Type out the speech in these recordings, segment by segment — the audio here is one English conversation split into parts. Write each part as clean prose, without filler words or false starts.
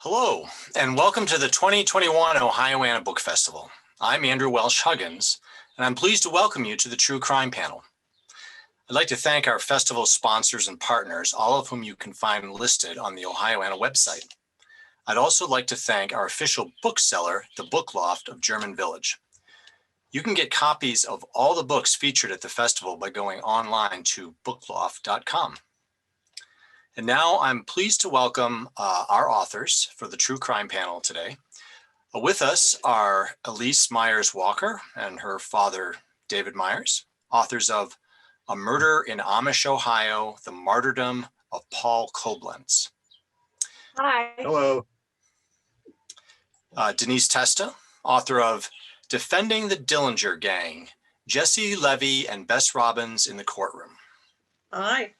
Hello, and welcome to the 2021 Ohioana Book Festival. I'm Andrew Welsh-Huggins, and I'm pleased to welcome you to the True Crime Panel. I'd like to thank our festival sponsors and partners, all of whom you can find listed on the Ohioana website. I'd also like to thank our official bookseller, the Book Loft of German Village. You can get copies of all the books featured at the festival by going online to bookloft.com. And now I'm pleased to welcome our authors for the True Crime Panel today. With us are Elise Meyers Walker and her father, David Meyers, authors of A Murder in Amish, Ohio, The Martyrdom of Paul Koblenz. Hi. Hello. Denise Testa, author of Defending the Dillinger Gang, Jesse Levy and Bess Robbins in the Courtroom. Hi.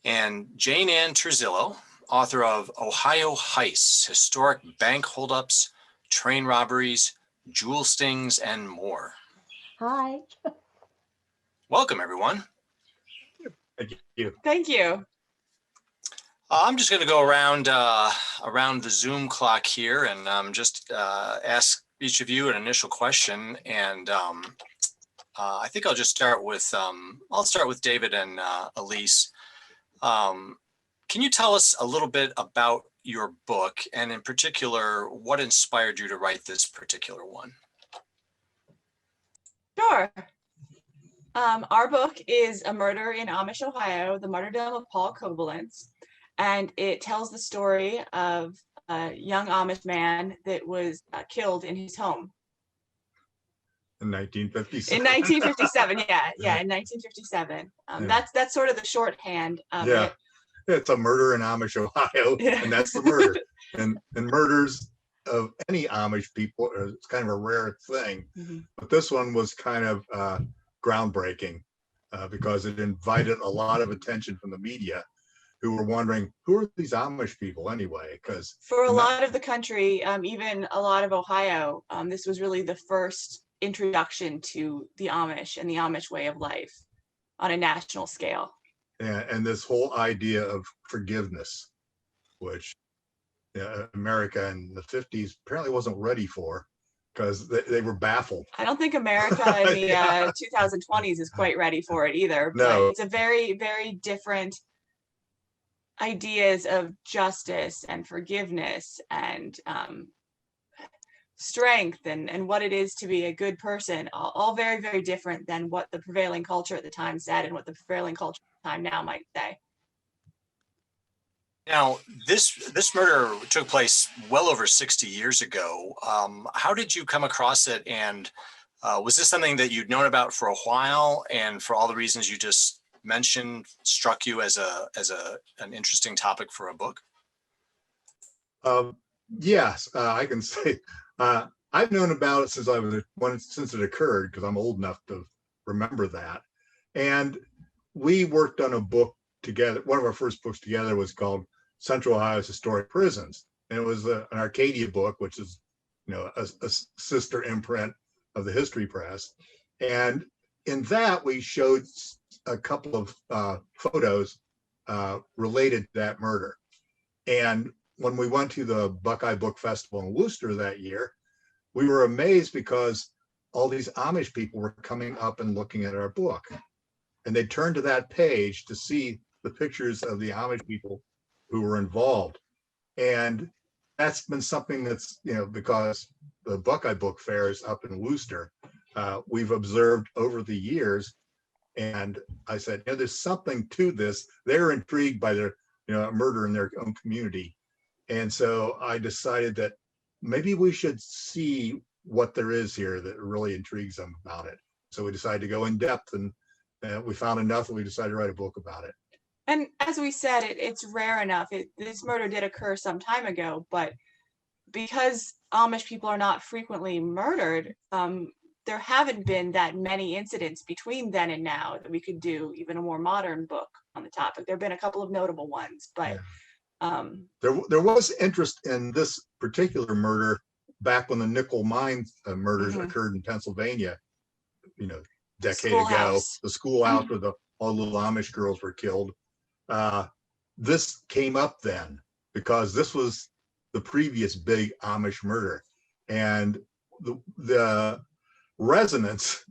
And Jane Ann Turzillo, author of Ohio Heists, Historic Bank Holdups, Train Robberies, Jewel Stings, and more. Hi. Welcome, everyone. Thank you. Thank you. I'm just going to go around the Zoom clock here and just ask each of you an initial question. And I think I'll just start with David and Elise. Can you tell us a little bit about your book, and in particular, what inspired you to write this particular one? Sure. Our book is A Murder in Amish, Ohio, The Martyrdom of Paul Koblenz, and it tells the story of a young Amish man that was killed in his home. In 1957. In 1957, yeah, in 1957. That's sort of the shorthand of it. It's a murder in Amish, Ohio, and that's the murder. and murders of any Amish people, it's kind of a rare thing. Mm-hmm. But this one was kind of groundbreaking because it invited a lot of attention from the media, who were wondering, who are these Amish people anyway? Because for a lot of the country, even a lot of Ohio, this was really the first introduction to the Amish and the Amish way of life on a national scale. and this whole idea of forgiveness, which America in the 50s apparently wasn't ready for, because they were baffled. I don't think America in the 2020s is quite ready for it either. No. But it's a very, very different ideas of justice and forgiveness and strength and what it is to be a good person, all very, very different than what the prevailing culture at the time said and what the prevailing culture at the time now might say. Now, this murder took place well over 60 years ago. How did you come across it, and was this something that you'd known about for a while, and for all the reasons you just mentioned struck you as an interesting topic for a book? Yes, I can say I've known about it since it occurred, because I'm old enough to remember that. And we worked on a book together. One of our first books together was called Central Ohio's Historic Prisons, and it was an Arcadia book, which is a sister imprint of the History Press. And in that, we showed a couple of photos related to that murder. And when we went to the Buckeye Book Festival in Worcester that year, we were amazed because all these Amish people were coming up and looking at our book. And they turned to that page to see the pictures of the Amish people who were involved. And that's been something that's, because the Buckeye Book Fair is up in Worcester, we've observed over the years. And I said, there's something to this. They're intrigued by their, murder in their own community. And so I decided that maybe we should see what there is here that really intrigues them about it. So we decided to go in depth, and we found enough that we decided to write a book about it. And as we said, it's rare enough. This murder did occur some time ago, but because Amish people are not frequently murdered, there haven't been that many incidents between then and now that we could do even a more modern book on the topic. There have been a couple of notable ones, but there was interest in this particular murder back when the nickel mine murders occurred in Pennsylvania, decade ago. The schoolhouse where all the little Amish girls were killed. This came up then, because this was the previous big Amish murder. And the resonance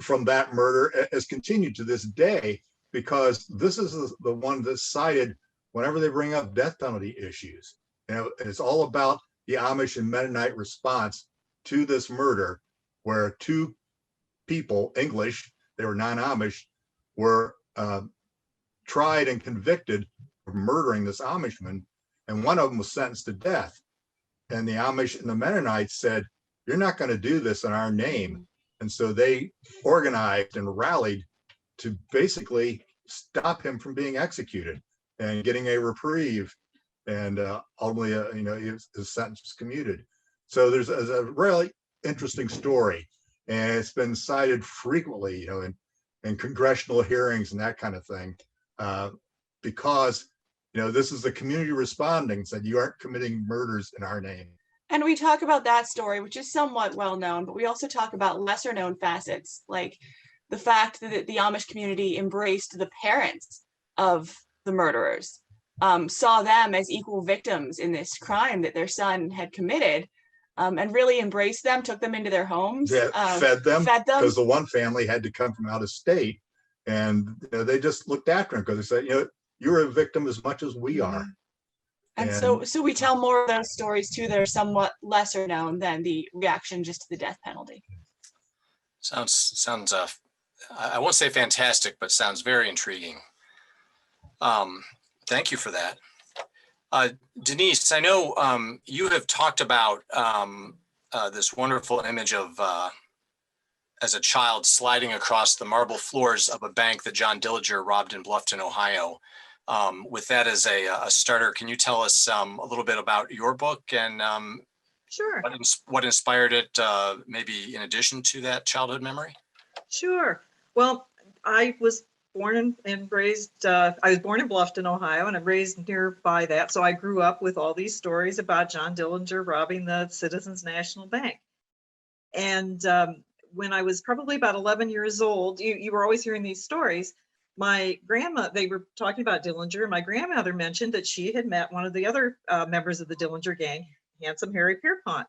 from that murder has continued to this day, because this is the one that's cited whenever they bring up death penalty issues. You know, it's all about the Amish and Mennonite response to this murder, where two people, English, they were non-Amish, were tried and convicted of murdering this Amishman, and one of them was sentenced to death. And the Amish and the Mennonites said, "You're not going to do this in our name." And so they organized and rallied to basically stop him from being executed and getting a reprieve. And ultimately, his sentence was commuted. So there's a really interesting story, and it's been cited frequently, in congressional hearings and that kind of thing, because this is the community responding, said you aren't committing murders in our name. And we talk about that story, which is somewhat well known, but we also talk about lesser known facets, like the fact that the Amish community embraced the parents of the murderers, saw them as equal victims in this crime that their son had committed, and really embraced them, took them into their homes, fed them, because the one family had to come from out of state, and they just looked after them because they said, you're a victim as much as we are. And so we tell more of those stories too that are somewhat lesser known than the reaction just to the death penalty. Sounds I won't say fantastic, but sounds very intriguing. Thank you for that. Denise, I know you have talked about this wonderful image of as a child sliding across the marble floors of a bank that John Dillinger robbed in Bluffton, Ohio. With that as a starter, can you tell us a little bit about your book and Sure. what inspired it, maybe in addition to that childhood memory? Sure. Well, I was born and raised, I was born in Bluffton, Ohio, and I'm raised nearby that. So I grew up with all these stories about John Dillinger robbing the Citizens National Bank. And when I was probably about 11 years old, you were always hearing these stories. My grandma, they were talking about Dillinger, and my grandmother mentioned that she had met one of the other members of the Dillinger gang, handsome Harry Pierpont.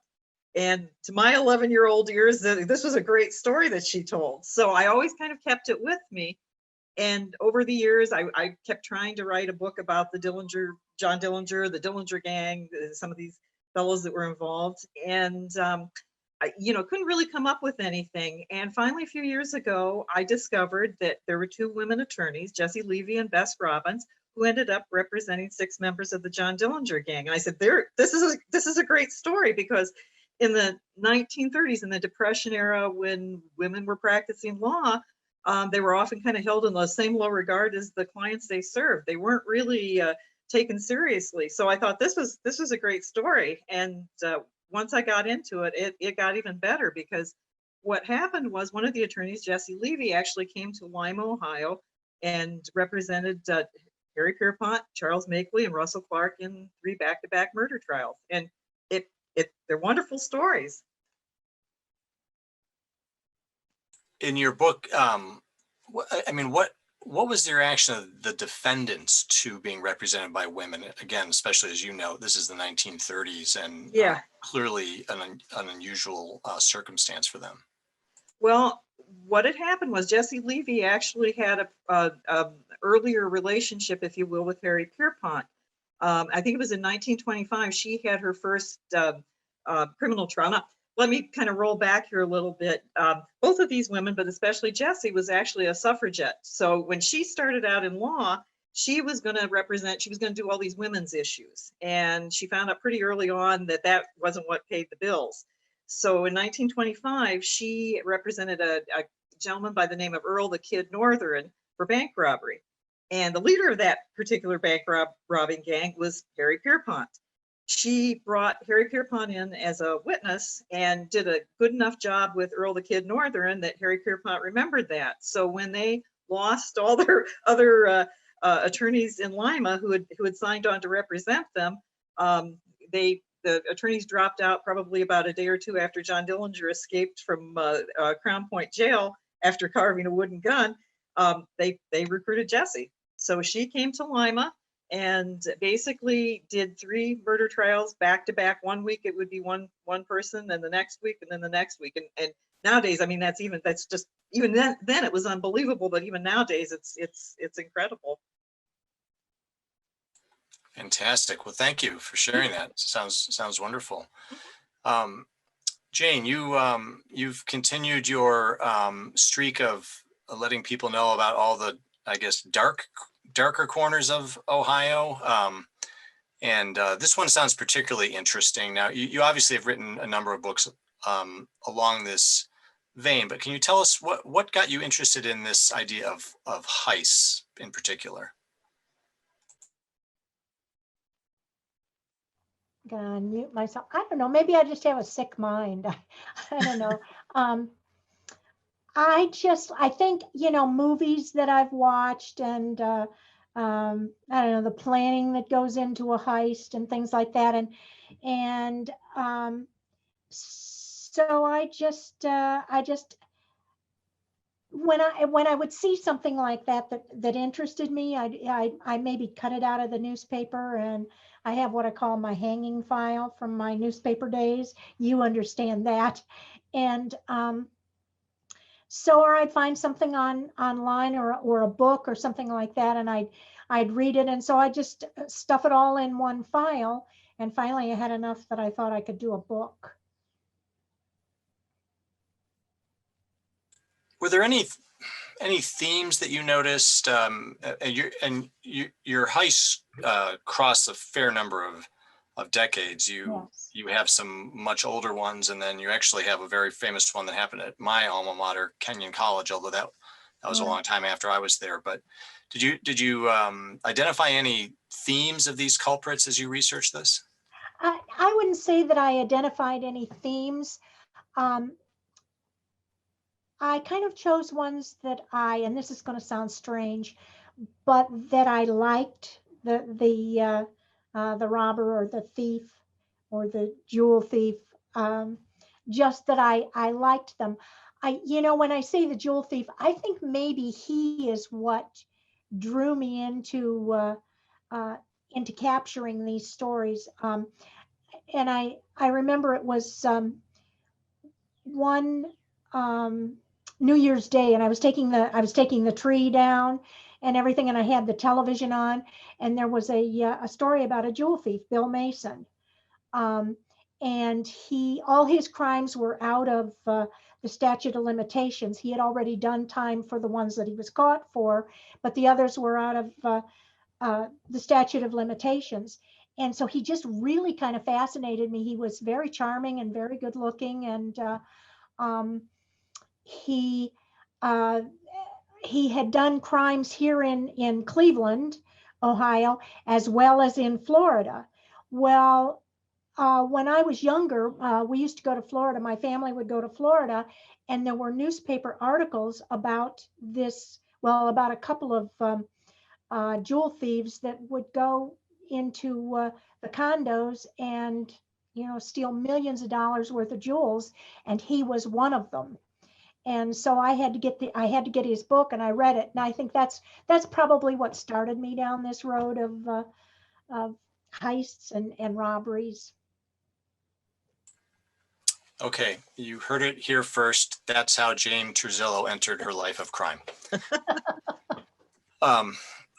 And to my 11-year-old ears, this was a great story that she told. So I always kind of kept it with me. And over the years, I kept trying to write a book about the John Dillinger, the Dillinger gang, some of these fellows that were involved. And I couldn't really come up with anything. And finally, a few years ago, I discovered that there were two women attorneys, Jessie Levy and Bess Robbins, who ended up representing 6 members of the John Dillinger gang. And I said, this is a great story, because in the 1930s, in the Depression era, when women were practicing law, they were often kind of held in the same low regard as the clients they served. They weren't really taken seriously. So I thought this was a great story. And once I got into it, it got even better, because what happened was one of the attorneys, Jessie Levy, actually came to Lima, Ohio, and represented Harry Pierpont, Charles Makeley, and Russell Clark in 3 back-to-back murder trials. And they're wonderful stories. In your book, what was the reaction of the defendants to being represented by women? Again, especially as you know, this is the 1930s, and Yeah. Clearly an unusual circumstance for them. Well, what had happened was Jessie Levy actually had a earlier relationship, if you will, with Harry Pierpont. I think it was in 1925. She had her first criminal trial. Now, let me kind of roll back here a little bit. Both of these women, but especially Jessie, was actually a suffragette. So when she started out in law, she was going to do all these women's issues. And she found out pretty early on that wasn't what paid the bills. So in 1925, she represented a gentleman by the name of Earl the Kid Northern for bank robbery. And the leader of that particular bank robbing gang was Harry Pierpont. She brought Harry Pierpont in as a witness and did a good enough job with Earl the Kid Northern that Harry Pierpont remembered that. So when they lost all their other attorneys in Lima who had signed on to represent them, the attorneys dropped out probably about a day or two after John Dillinger escaped from Crown Point Jail after carving a wooden gun. They recruited Jessie. So she came to Lima and basically did 3 murder trials back to back. One week it would be one person, and the next week, and then the next week. And nowadays, I mean, that's just, even then it was unbelievable, but even nowadays it's incredible. Fantastic. Well, thank you for sharing that. Sounds wonderful. Jane, you've continued your streak of letting people know about all the, I guess, darker corners of Ohio. And this one sounds particularly interesting. Now, you obviously have written a number of books along this vein, but can you tell us what got you interested in this idea of heists in particular? Gonna unmute myself. I don't know. Maybe I just have a sick mind. I don't know. I think, movies that I've watched and I don't know, the planning that goes into a heist and things like that. And so I just when I would see something like that interested me, I maybe cut it out of the newspaper, and I have what I call my hanging file from my newspaper days. You understand that. And so, or I'd find something online or a book or something like that, and I'd read it. And so I just stuff it all in one file. And finally I had enough that I thought I could do a book. Were there any themes that you noticed? Your heists cross a fair number of decades. Yes. You have some much older ones, and then you actually have a very famous one that happened at my alma mater, Kenyon College, although that was a long time after I was there. But did you identify any themes of these culprits as you researched this? I wouldn't say that I identified any themes. I kind of chose ones that and this is going to sound strange, but that I liked, the robber or the thief or the jewel thief, just that I liked them. When I say the jewel thief, I think maybe he is what drew me into capturing these stories. And I remember it was one New Year's Day, and I was taking the tree down and everything, and I had the television on, and there was a story about a jewel thief, Bill Mason, and all his crimes were out of the statute of limitations. He had already done time for the ones that he was caught for, but the others were out of the statute of limitations. And so he just really kind of fascinated me. He was very charming and very good looking, and he had done crimes here in Cleveland, Ohio, as well as in Florida. Well, when I was younger, we used to go to Florida. My family would go to Florida, and there were newspaper articles about this, about a couple of jewel thieves that would go into the condos and steal millions of dollars worth of jewels, and he was one of them. And so I had to get his book, and I read it, and I think that's probably what started me down this road of heists and robberies. Okay, you heard it here first. That's how Jane Turzillo entered her life of crime.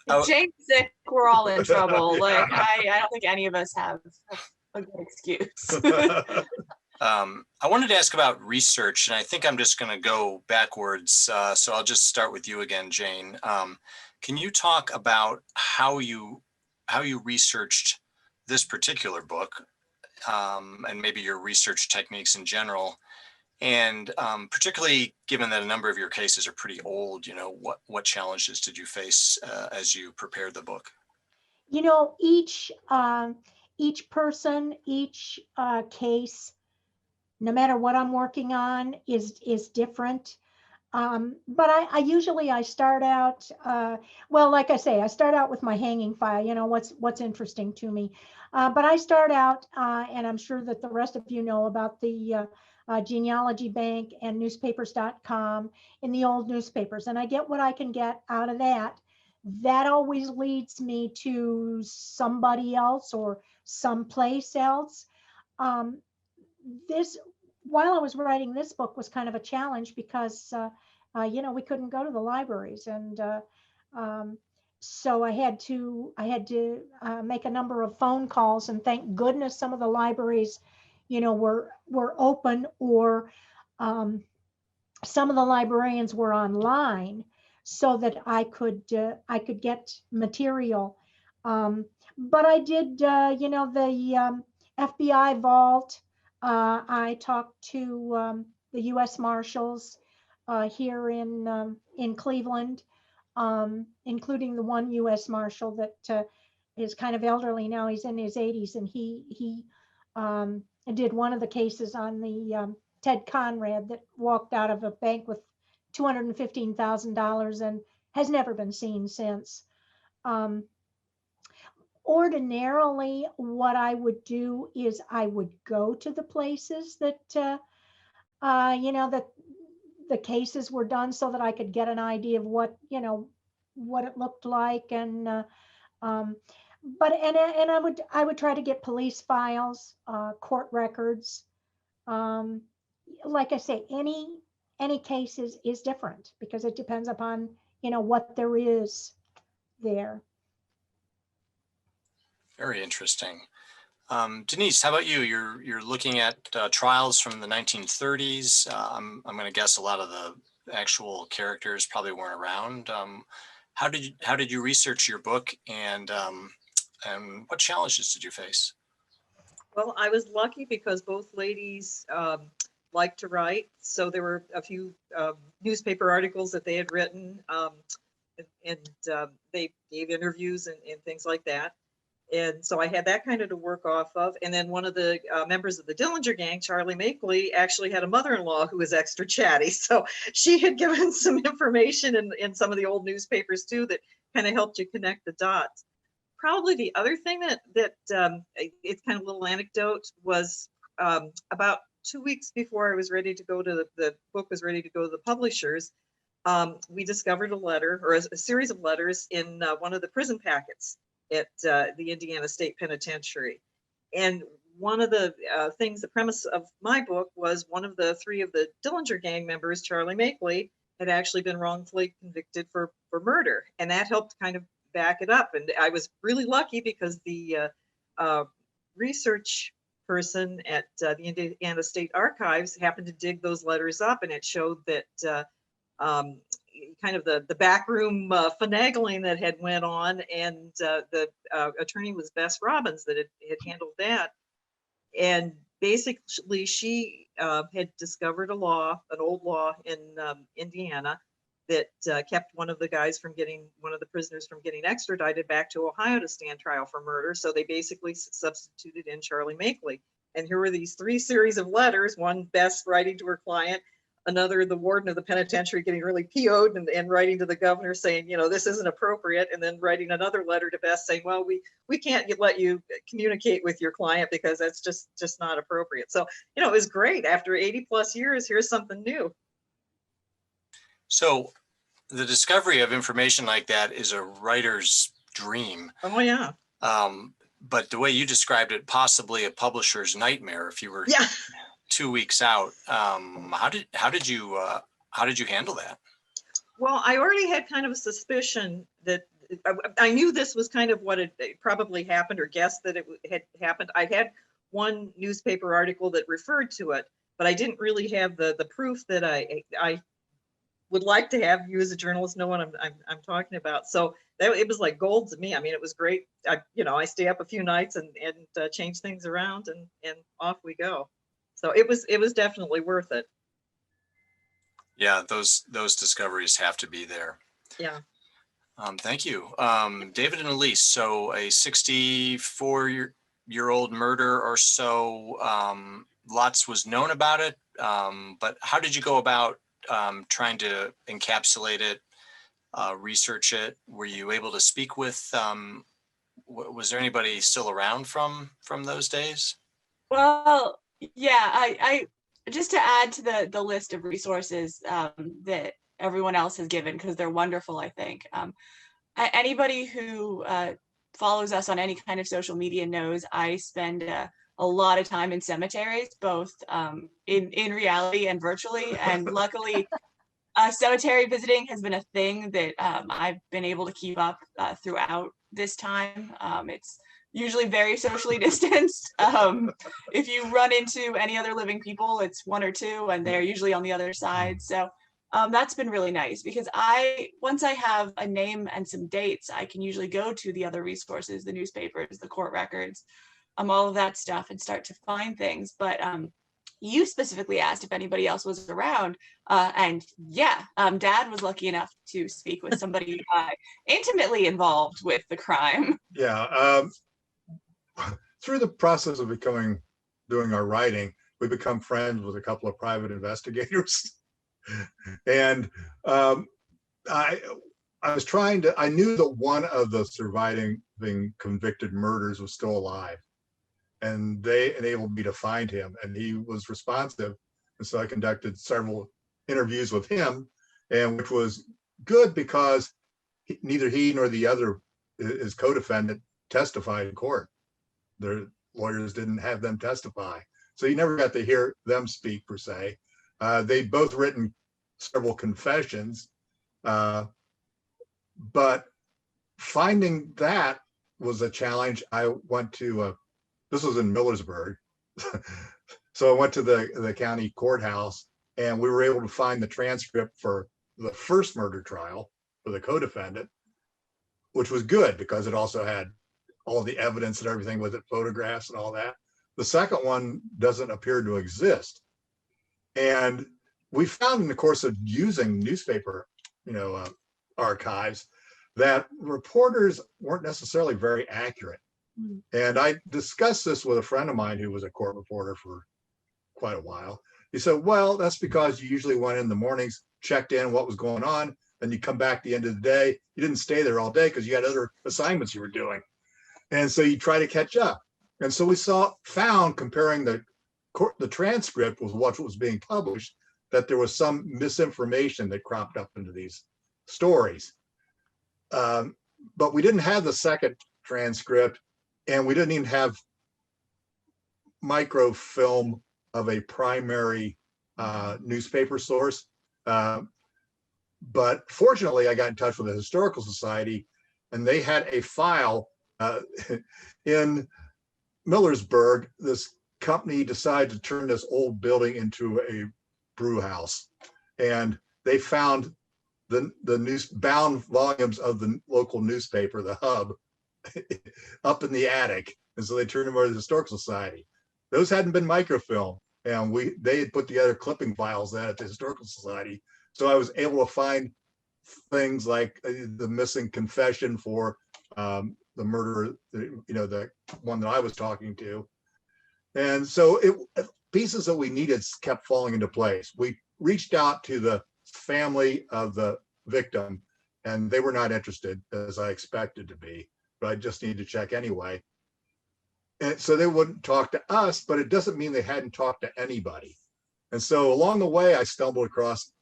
If Jane's sick, we're all in trouble. Like I don't think any of us have a good excuse. I wanted to ask about research, and I think I'm just going to go backwards. So I'll just start with you again, Jane. Can you talk about how you researched this particular book, and maybe your research techniques in general, and particularly given that a number of your cases are pretty old, what challenges did you face as you prepared the book? Each person, each case, no matter what I'm working on, is different. But I usually start out, like I say, I start out with my hanging file, what's interesting to me. But I start out, and I'm sure that the rest of you know about the genealogy bank and newspapers.com in the old newspapers. And I get what I can get out of that. that always leads me to somebody else or someplace else. This, while I was writing this book, was kind of a challenge because, we couldn't go to the libraries, and so I had to make a number of phone calls, and thank goodness some of the libraries, were open, or some of the librarians were online, so that I could get material. But I did, the FBI vault. I talked to the U.S. Marshals here in Cleveland, including the one U.S. Marshal that is kind of elderly now. He's in his 80s, and he did one of the cases on the Ted Conrad that walked out of a bank with $215,000 and has never been seen since. Ordinarily, what I would do is I would go to the places that, that the cases were done, so that I could get an idea of what it looked like. And, but I would try to get police files, court records. Like I say, any case is different, because it depends upon, what there is there. Very interesting. Denise, how about you? You're looking at trials from the 1930s. I'm going to guess a lot of the actual characters probably weren't around. How did you research your book, and what challenges did you face? Well, I was lucky because both ladies like to write, so there were a few newspaper articles that they had written, and they gave interviews and things like that. And so I had that kind of to work off of. And then one of the members of the Dillinger gang, Charlie Makeley, actually had a mother-in-law who was extra chatty. So she had given some information in some of the old newspapers too, that kind of helped you connect the dots. Probably the other thing that it's kind of a little anecdote was about 2 weeks before I was ready to go to the book was ready to go to the publishers, we discovered a letter, or a series of letters, in one of the prison packets at the Indiana State Penitentiary. And one of the things, the premise of my book was one of the three of the Dillinger gang members, Charlie Makeley, had actually been wrongfully convicted for murder. And that helped kind of back it up. And I was really lucky because the research person at the Indiana State Archives happened to dig those letters up, and it showed that kind of the backroom finagling that had went on, and the attorney was Bess Robbins that had handled that. And basically she had discovered an old law in Indiana that kept one of the prisoners from getting extradited back to Ohio to stand trial for murder. So they basically substituted in Charlie Makeley. And here were these three series of letters, one Bess writing to her client, another the warden of the penitentiary getting really PO'd and writing to the governor saying, this isn't appropriate, and then writing another letter to Bess saying, well, we can't let you communicate with your client because that's just not appropriate. So, it was great. After 80 plus years, here's something new. So the discovery of information like that is a writer's dream. Oh, yeah. But the way you described it, possibly a publisher's nightmare if you were 2 weeks out. How did you handle that? Well, I already had kind of a suspicion that I knew this was kind of what had probably happened, or guessed that it had happened. I had one newspaper article that referred to it, but I didn't really have the proof that I would like to have. You as a journalist know what I'm talking about. So it was like gold to me. I mean, it was great. I stay up a few nights and change things around, and off we go. So it was definitely worth it. Yeah, those discoveries have to be there. Yeah. Thank you. David and Elise, so a 64-year-old murder or so, lots was known about it, but how did you go about trying to encapsulate it, research it? Were you able to speak with, was there anybody still around from those days? Well, yeah, I just to add to the list of resources that everyone else has given, because they're wonderful, I think. Anybody who follows us on any kind of social media knows I spend a lot of time in cemeteries, both in reality and virtually. And luckily, cemetery visiting has been a thing that I've been able to keep up throughout this time. It's usually very socially distanced. If you run into any other living people, it's one or two, and they're usually on the other side. So that's been really nice, because once I have a name and some dates, I can usually go to the other resources, the newspapers, the court records, all of that stuff, and start to find things. But you specifically asked if anybody else was around, and yeah, Dad was lucky enough to speak with somebody intimately involved with the crime. Yeah, through the process of doing our writing, we become friends with a couple of private investigators. And I knew that one of the surviving convicted murders was still alive, and they enabled me to find him, and he was responsive. And so I conducted several interviews with him, and which was good because neither he nor the other, his co-defendant, testified in court. Their lawyers didn't have them testify. So you never got to hear them speak per se. They both written several confessions, but finding that was a challenge. I went to, this was in Millersburg. So I went to the county courthouse, and we were able to find the transcript for the first murder trial for the co-defendant, which was good because it also had all the evidence and everything with it, photographs and all that. The second one doesn't appear to exist. And we found in the course of using newspaper, archives, that reporters weren't necessarily very accurate. And I discussed this with a friend of mine who was a court reporter for quite a while. He said, well, that's because you usually went in the mornings, checked in what was going on, then you come back at the end of the day. You didn't stay there all day because you had other assignments you were doing. And so you try to catch up. And so we found, comparing the transcript with what was being published, that there was some misinformation that cropped up into these stories. But we didn't have the second transcript, and we didn't even have microfilm of a primary newspaper source. But fortunately, I got in touch with the Historical Society, and they had a file in Millersburg. This company decided to turn this old building into a brew house, and they found the bound volumes of the local newspaper, the Hub, up in the attic, and so they turned them over to the Historical Society. Those hadn't been microfilmed, and they had put together clipping files then at the Historical Society. So I was able to find things like the missing confession for the murderer, the one that I was talking to. And so pieces that we needed kept falling into place. We reached out to the family of the victim, and they were not interested, as I expected to be, but I just needed to check anyway. And so they wouldn't talk to us, but it doesn't mean they hadn't talked to anybody. And so along the way, I stumbled across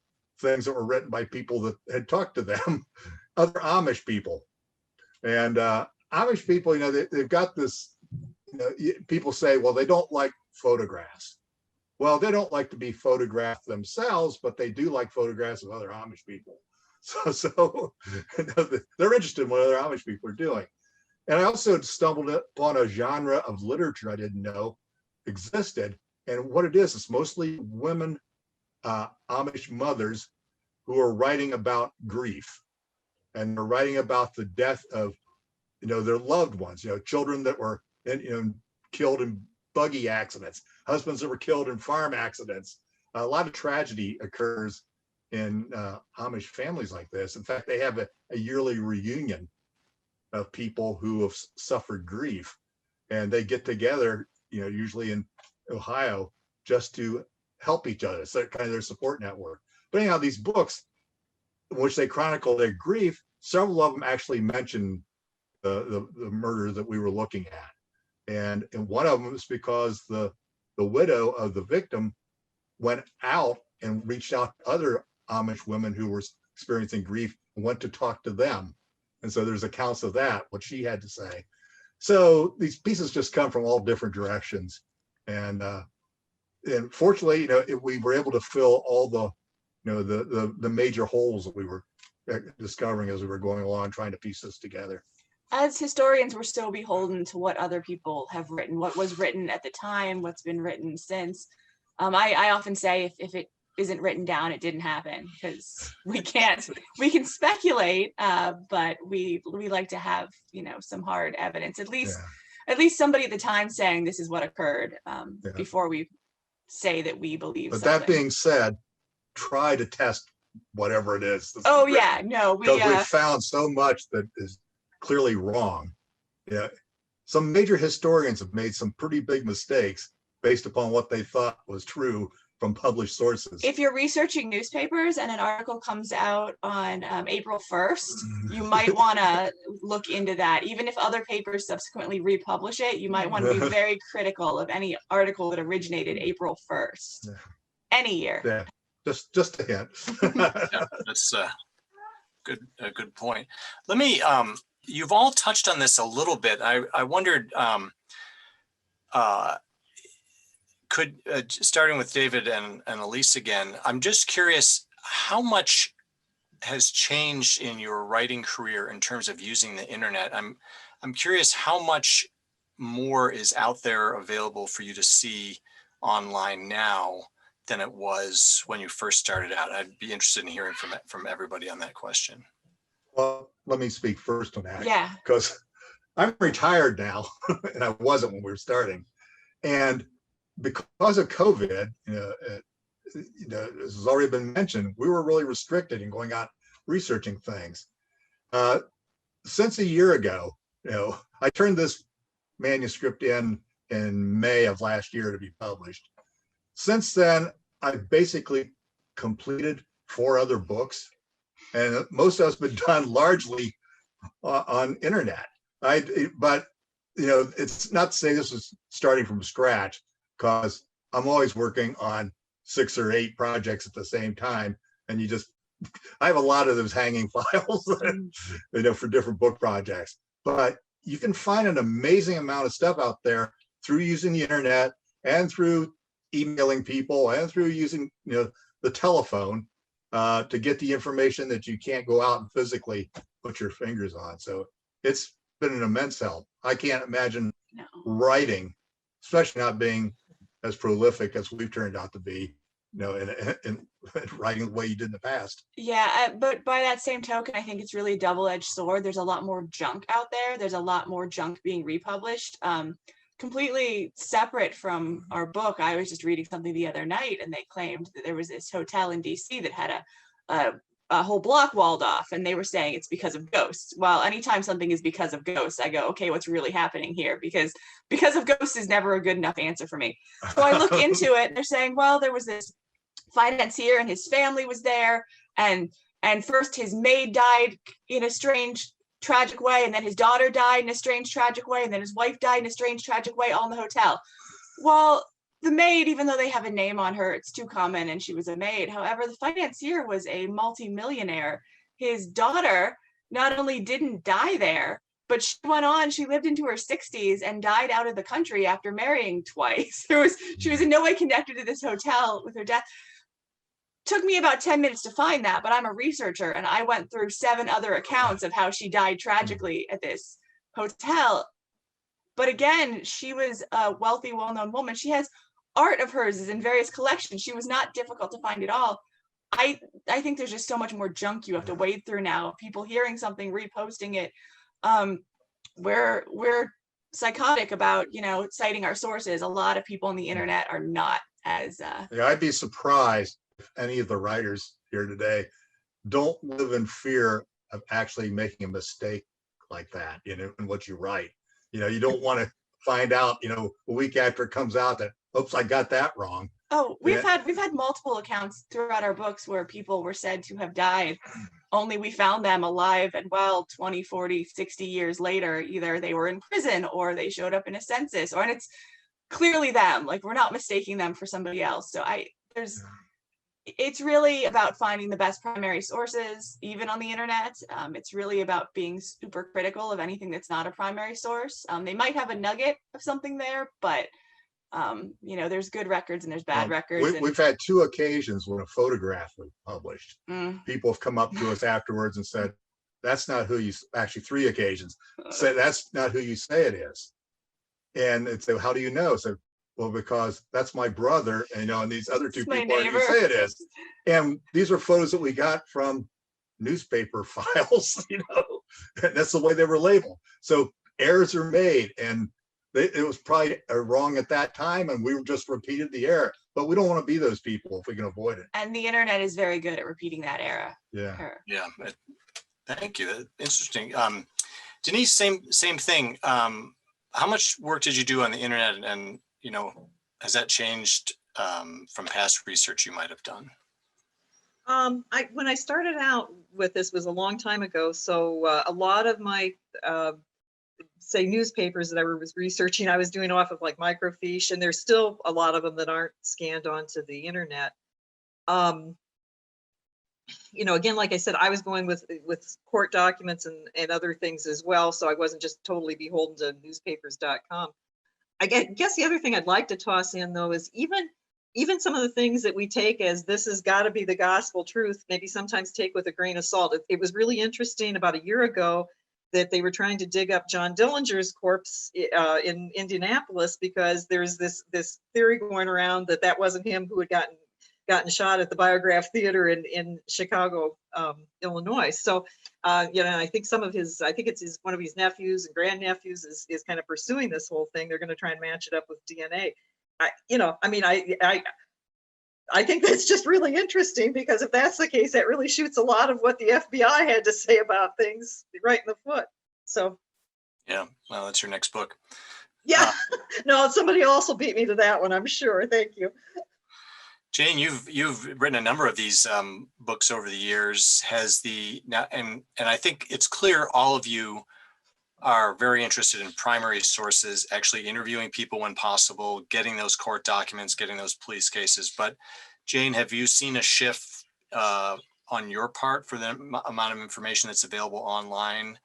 things that were written by people that had talked to them, other Amish people. And Amish people, they've got this, people say, well, they don't like photographs. Well, they don't like to be photographed themselves, but they do like photographs of other Amish people. So they're interested in what other Amish people are doing. And I also stumbled upon a genre of literature I didn't know existed. And what it is, it's mostly women, Amish mothers, who are writing about grief. And they're writing about the death of, their loved ones, children that were killed in buggy accidents, husbands that were killed in farm accidents. A lot of tragedy occurs in Amish families like this. In fact, they have a yearly reunion of people who have suffered grief, and they get together, usually in Ohio, just to help each other. It's kind of their support network. But anyhow, these books in which they chronicle their grief, several of them actually mention the murder that we were looking at. And one of them is because the widow of the victim went out and reached out to other Amish women who were experiencing grief and went to talk to them. And so there's accounts of that, what she had to say. So these pieces just come from all different directions. And fortunately, we were able to fill all the, the major holes that we were discovering as we were going along, trying to piece this together. As historians, we're so beholden to what other people have written, what was written at the time, what's been written since. I often say if it isn't written down, it didn't happen, because we can speculate, but we like to have, some hard evidence, at least somebody at the time saying this is what occurred, before we say that we believe But something. that being said, try to test whatever it is. Oh yeah, no, we found so much that is clearly wrong. Yeah, some major historians have made some pretty big mistakes based upon what they thought was true from published sources. If you're researching newspapers and an article comes out on April 1st, you might want to look into that. Even if other papers subsequently republish it, you might want to be very critical of any article that originated April 1st, any year. Yeah, just a hint. Yeah, that's a good point. Let me, you've all touched on this a little bit. I wondered, starting with David and Elise again, I'm just curious how much has changed in your writing career in terms of using the internet. I'm curious how much more is out there available for you to see online now than it was when you first started out. I'd be interested in hearing from everybody on that question. Well, let me speak first on that. Yeah. Because I'm retired now, and I wasn't when we were starting. And because of COVID, as has already been mentioned, we were really restricted in going out researching things. Since a year ago, I turned this manuscript in May of last year to be published. Since then, I've basically completed 4 other books, and most of it's been done largely on internet. But it's not to say this is starting from scratch, because I'm always working on 6 or 8 projects at the same time, and I have a lot of those hanging files, for different book projects. But you can find an amazing amount of stuff out there through using the internet and through emailing people and through using the telephone to get the information that you can't go out and physically put your fingers on. So it's been an immense help. I can't imagine writing, especially not being as prolific as we've turned out to be, in writing the way you did in the past. Yeah, but by that same token, I think it's really a double-edged sword. There's a lot more junk out there. There's a lot more junk being republished. Completely separate from our book, I was just reading something the other night, and they claimed that there was this hotel in DC that had a whole block walled off, and they were saying it's because of ghosts. Well, anytime something is because of ghosts, I go, okay, what's really happening here? Because of ghosts is never a good enough answer for me. So I look into it, and they're saying, well, there was this financier and his family was there, and first his maid died in a strange tragic way, and then his daughter died in a strange tragic way, and then his wife died in a strange tragic way, all in the hotel. Well, the maid, even though they have a name on her, it's too common, and she was a maid. However, the financier was a multi-millionaire. His daughter not only didn't die there, but she went on, she lived into her 60s and died out of the country after marrying twice. She was in no way connected to this hotel with her death. Took me about 10 minutes to find that, but I'm a researcher, and I went through 7 other accounts of how she died tragically at this hotel. But again, she was a wealthy, well-known woman. She has art of hers is in various collections. She was not difficult to find at all. I think there's just so much more junk you have to wade through now. People hearing something, reposting it. We're psychotic about, citing our sources. A lot of people on the internet are not as I'd be surprised if any of the writers here today don't live in fear of actually making a mistake like that, in what you write. You don't want to find out, a week after it comes out that, oops, I got that wrong. Oh, we've had multiple accounts throughout our books where people were said to have died, only we found them alive and well 20, 40, 60 years later. Either they were in prison or they showed up in a census, and it's clearly them. Like, we're not mistaking them for somebody else. So it's really about finding the best primary sources, even on the internet. It's really about being super critical of anything that's not a primary source. They might have a nugget of something there, but you know, there's good records and there's bad records. We've had 2 occasions when a photograph was published. Mm. People have come up to us afterwards and said, that's not who you, actually 3 occasions, said that's not who you say it is. And it's, how do you know? So, well, because that's my brother, and, you know, and these other 2 people are who you say it is. And these are photos that we got from newspaper files, you know, and that's the way they were labeled. So errors are made, and it was probably wrong at that time, and we just repeated the error. But we don't want to be those people if we can avoid it. And the internet is very good at repeating that error. Yeah. Yeah. Thank you. Interesting. Denise, same thing. How much work did you do on the internet, and you know, has that changed from past research you might have done? When I started out with this was a long time ago, so a lot of my say newspapers that I was researching, I was doing off of like microfiche, and there's still a lot of them that aren't scanned onto the internet. You know, again, like I said, I was going with court documents and other things as well, so I wasn't just totally beholden to newspapers.com. I guess the other thing I'd like to toss in though is even some of the things that we take as this has got to be the gospel truth, maybe sometimes take with a grain of salt. It was really interesting about a year ago that they were trying to dig up John Dillinger's corpse in Indianapolis, because there's this theory going around that wasn't him who had gotten shot at the Biograph Theater in Chicago, Illinois. So, you know, I think I think it's one of his nephews and grandnephews is kind of pursuing this whole thing. They're going to try and match it up with DNA. I think that's just really interesting, because if that's the case, that really shoots a lot of what the FBI had to say about things right in the foot. So, yeah, well, that's your next book. Yeah, no, somebody also beat me to that one, I'm sure. Thank you. Jane, you've written a number of these books over the years. And I think it's clear all of you are very interested in primary sources, actually interviewing people when possible, getting those court documents, getting those police cases. But Jane, have you seen a shift on your part for the amount of information that's available online?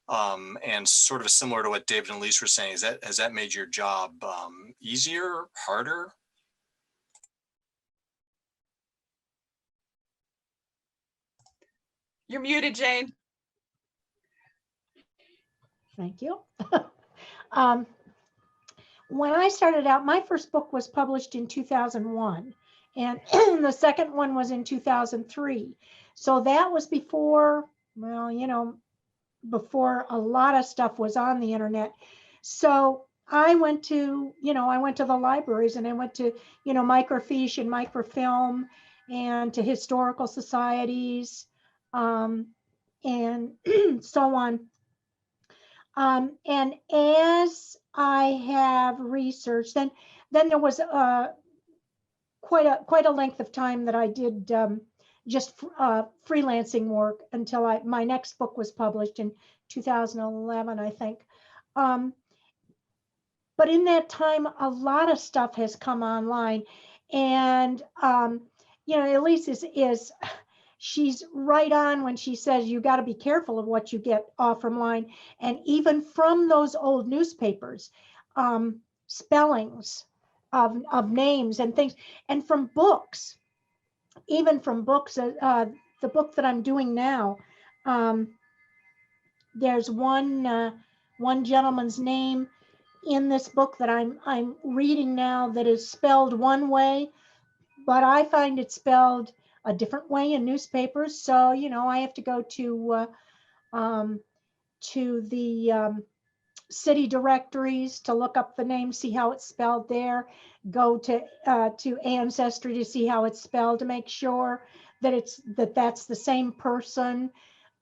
And sort of similar to what David and Elise were saying, has that made your job easier, harder? You're muted, Jane. Thank you. When I started out, my first book was published in 2001, and the second one was in 2003. So that was before, well, you know, before a lot of stuff was on the internet. So I went to the libraries, and I went to, you know, microfiche and microfilm, and to historical societies, and so on. And as I have researched, then there was quite a length of time that I did just freelancing work until my next book was published in 2011, I think. But in that time, a lot of stuff has come online, and you know, Elise is she's right on when she says you got to be careful of what you get offline, and even from those old newspapers, spellings of names and things, and from books, even from books. The book that I'm doing now, there's one gentleman's name in this book that I'm reading now that is spelled one way, but I find it spelled a different way in newspapers. So, you know, I have to go to the city directories to look up the name, see how it's spelled there, go to Ancestry to see how it's spelled, to make sure that that's the same person.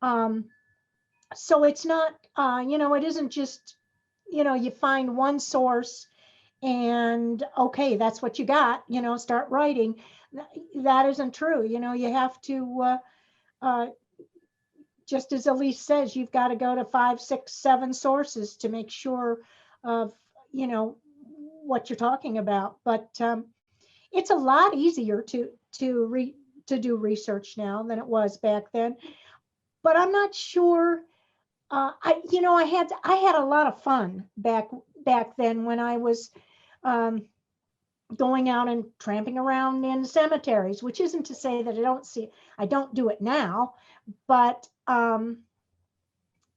So it's not, you know, it isn't just, you know, you find one source and okay, that's what you got, you know, start writing. That isn't true. You know, you have to, just as Elise says, you've got to go to 5, 6, 7 sources to make sure of, you know, what you're talking about. But it's a lot easier to to do research now than it was back then. But I'm not sure. I had a lot of fun back then when I was going out and tramping around in cemeteries, which isn't to say that I don't do it now, but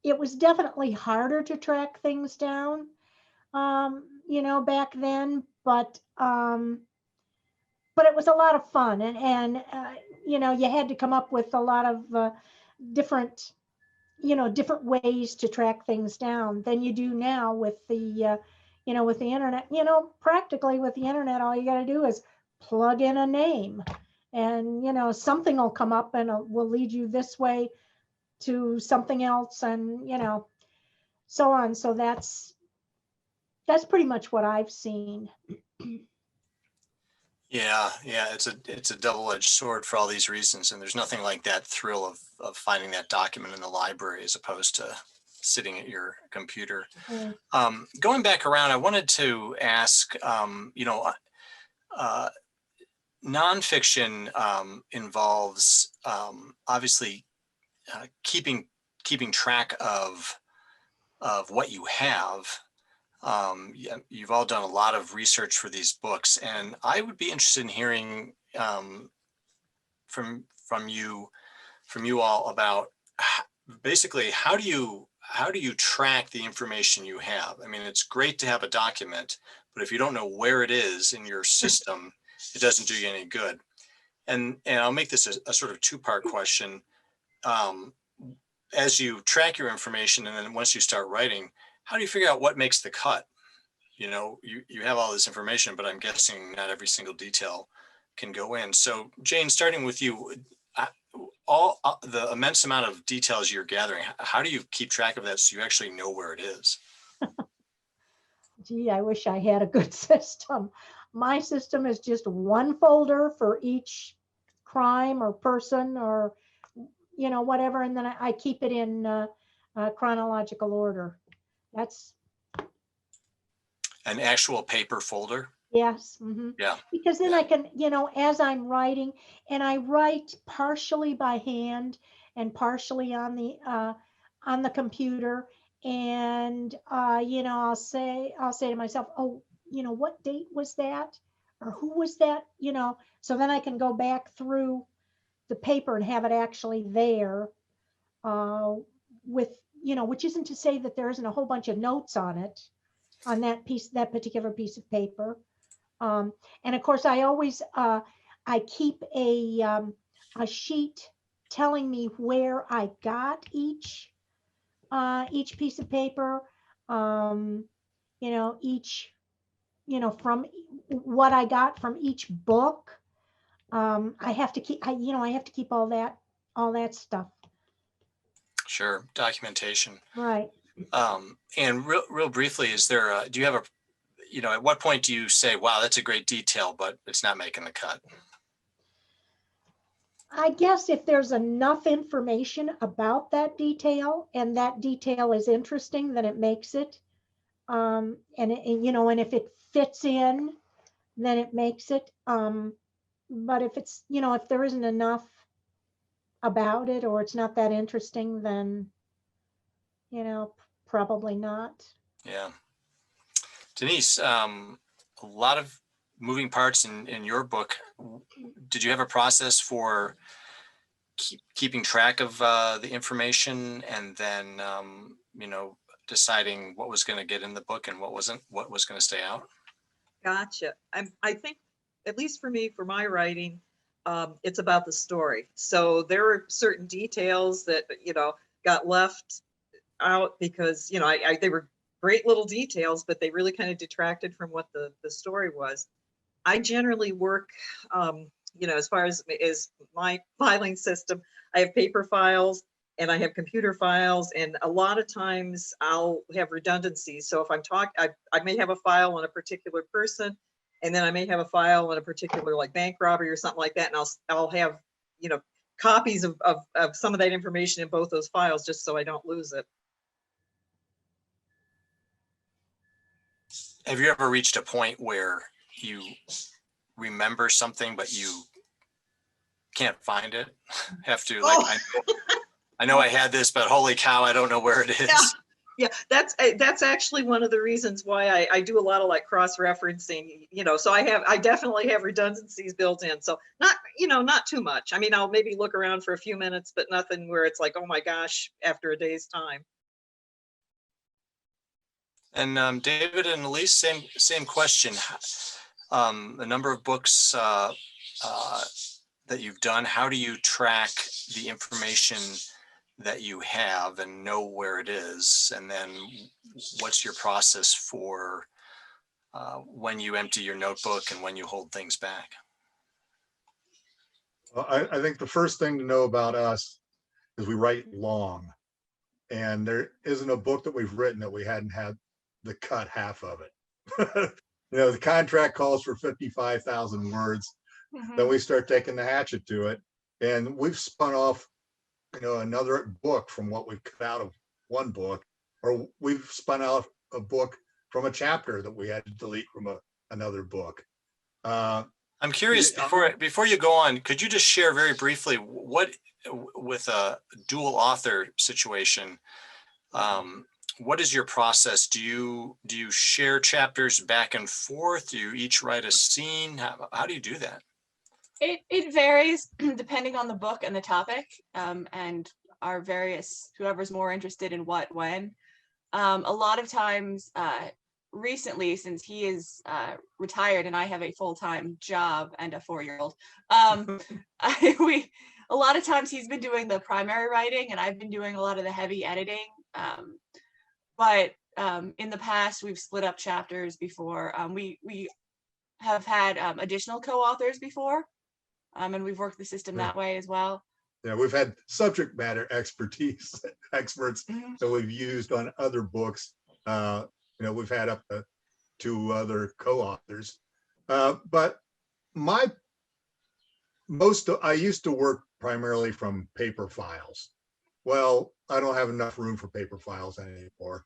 it was definitely harder to track things down, back then, but it was a lot of fun, and you had to come up with a lot of different ways to track things down than you do now with the with the internet. Practically with the internet, all you got to do is plug in a name, and something will come up and will lead you this way to something else, and so on. So that's pretty much what I've seen. Yeah, it's a double-edged sword for all these reasons, and there's nothing like that thrill of finding that document in the library as opposed to sitting at your computer. Mm. Going back around, I wanted to ask, nonfiction involves obviously keeping track of what you have. You've all done a lot of research for these books, and I would be interested in hearing from you all about basically how do you track the information you have? I mean, it's great to have a document, but if you don't know where it is in your system, it doesn't do you any good. And I'll make this a sort of two-part question. As you track your information, and then once you start writing, how do you figure out what makes the cut? You have all this information, but I'm guessing not every single detail can go in. So Jane, starting with you, all the immense amount of details you're gathering, how do you keep track of that so you actually know where it is? Gee, I wish I had a good system. My system is just one folder for each crime or person or whatever, and then I keep it in chronological order. That's an actual paper folder. Yes. Mm-hmm. Yeah. Because then I can, as I'm writing, and I write partially by hand and partially on the computer, and I'll say to myself, oh, what date was that, or who was that, so then I can go back through the paper and have it actually there, with which isn't to say that there isn't a whole bunch of notes on it, on that particular piece of paper. And of course, I always I keep a sheet telling me where I got each piece of paper. Each from what I got from each book. I have to keep I have to keep all that stuff. Sure, documentation. Right. And real briefly, do you have at what point do you say, wow, that's a great detail, but it's not making the cut? I guess if there's enough information about that detail and that detail is interesting, then it makes it. And if it fits in, then it makes it. But if it's, if there isn't enough about it or it's not that interesting, then, probably not. Yeah. Denise, a lot of moving parts in your book. Did you have a process for keeping track of the information and then, deciding what was going to get in the book and what wasn't, what was going to stay out? Gotcha. I think, at least for me, for my writing, it's about the story. So there are certain details that, got left out because, they were great little details, but they really kind of detracted from what the story was. I generally work, as far as my filing system, I have paper files and I have computer files, and a lot of times I'll have redundancies. So if I'm talking, I may have a file on a particular person, and then I may have a file on a particular like bank robbery or something like that, and I'll have copies of some of that information in both those files just so I don't lose it. Have you ever reached a point where you remember something, but you can't find it. Have to like, I know I had this, but holy cow, I don't know where it is. Yeah, that's actually one of the reasons why I do a lot of like cross-referencing, so I definitely have redundancies built in. So not too much. I mean, I'll maybe look around for a few minutes, but nothing where it's like, oh my gosh, after a day's time. And David and Elise, same question. A number of books that you've done, how do you track the information that you have and know where it is? And then what's your process for when you empty your notebook and when you hold things back? Well, I think the first thing to know about us is we write long, and there isn't a book that we've written that we hadn't had to cut half of it. The contract calls for 55,000 words. Then we start taking the hatchet to it, and we've spun off, another book from what we've cut out of one book, or we've spun out a book from a chapter that we had to delete from another book. I'm curious, before you go on, could you just share very briefly what, with a dual author situation, what is your process? Do you share chapters back and forth? Do you each write a scene? How do you do that? It varies depending on the book and the topic, and our various, whoever's more interested in what, when. A lot of times, recently, since he is retired and I have a full-time job and a 4-year-old, a lot of times he's been doing the primary writing and I've been doing a lot of the heavy editing. But in the past, we've split up chapters before. We have had additional co-authors before, and we've worked the system that way as well. Yeah, we've had subject matter experts that we've used on other books. We've had up to 2 other co-authors. But I used to work primarily from paper files. Well, I don't have enough room for paper files anymore.